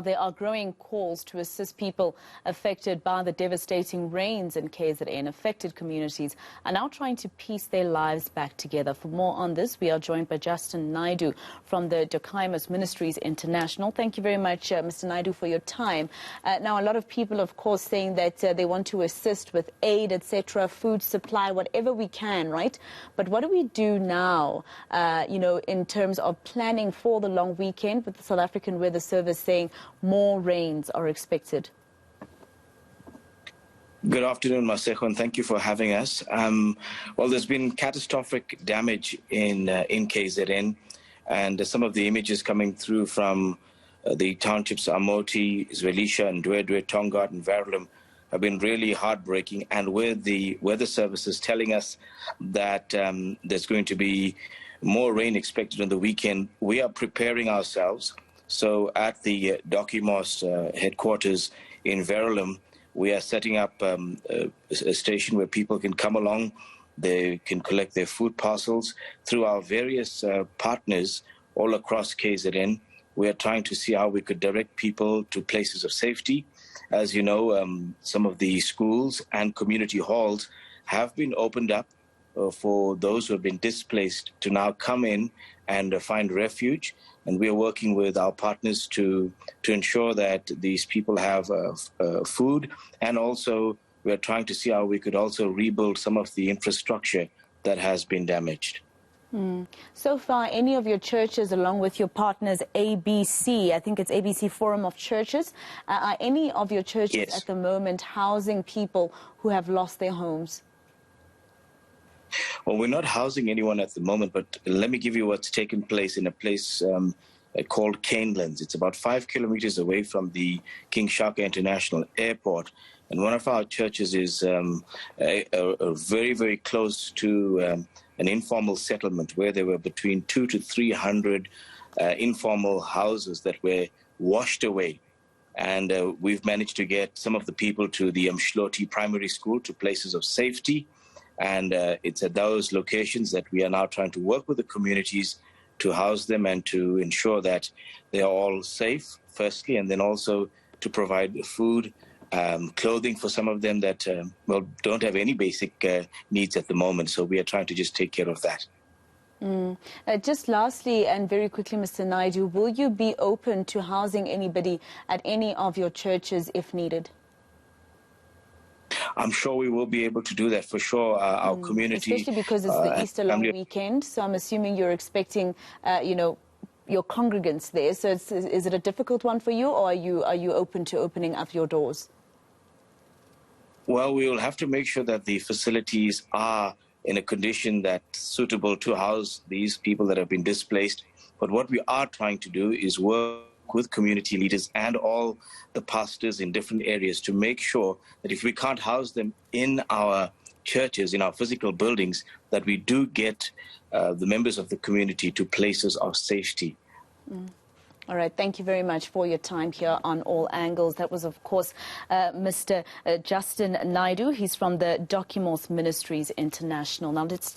There are growing calls to assist people affected by the devastating rains in KZN. Affected communities are now trying to piece their lives back together. For more on this, we are joined by Justin Naidu from the KZN Ministries International. Thank you very much, Mr. Naidu, for your time. Now, a lot of people, of course, saying that they want to assist with aid, etc., food supply, whatever we can, right? But what do we do now, in terms of planning for the long weekend, with the South African Weather Service saying more rains are expected? Good afternoon, Maseko, and thank you for having us. Well, there's been catastrophic damage in KZN, and some of the images coming through from the townships Amoti, Zwelisha, and Dwedwe, Tongaat, and Verulam have been really heartbreaking. And with the weather services telling us that there's going to be more rain expected on the weekend, we are preparing ourselves. So at the DOCIMOS headquarters in Verulam, we are setting up a station where people can come along. They can collect their food parcels through our various partners all across KZN. We are trying to see how we could direct people to places of safety. As you know, some of the schools and community halls have been opened up for those who have been displaced to now come in and find refuge. And we are working with our partners to ensure that these people have food. And also, we are trying to see how we could also rebuild some of the infrastructure that has been damaged. So far, any of your churches, along with your partners, ABC, I think it's ABC Forum of Churches, are any of your churches at the moment housing people who have lost their homes? Well, we're not housing anyone at the moment, but let me give you what's taken place in a place called Canelands. It's about 5 kilometers away from the King Shaka International Airport. And one of our churches is very, very close to an informal settlement where there were between 200 to 300 informal houses that were washed away. And we've managed to get some of the people to the Mshloti Primary School, to places of safety. And it's at those locations that we are now trying to work with the communities to house them and to ensure that they are all safe, firstly, and then also to provide food, clothing for some of them that, don't have any basic needs at the moment. So we are trying to just take care of that. Just lastly and very quickly, Mr. Naidu, will you be open to housing anybody at any of your churches if needed? I'm sure we will be able to do that for sure. Our community, especially because it's the Easter long weekend, so I'm assuming you're expecting, your congregants there. So is it a difficult one for you, or are you open to opening up your doors? Well, we will have to make sure that the facilities are in a condition that's suitable to house these people that have been displaced. But what we are trying to do is work with community leaders and all the pastors in different areas to make sure that if we can't house them in our churches, in our physical buildings, that we do get the members of the community to places of safety. All right. Thank you very much for your time here on All Angles. That was, of course, Mr. Justin Naidu. He's from the KZN Ministries International. Now let's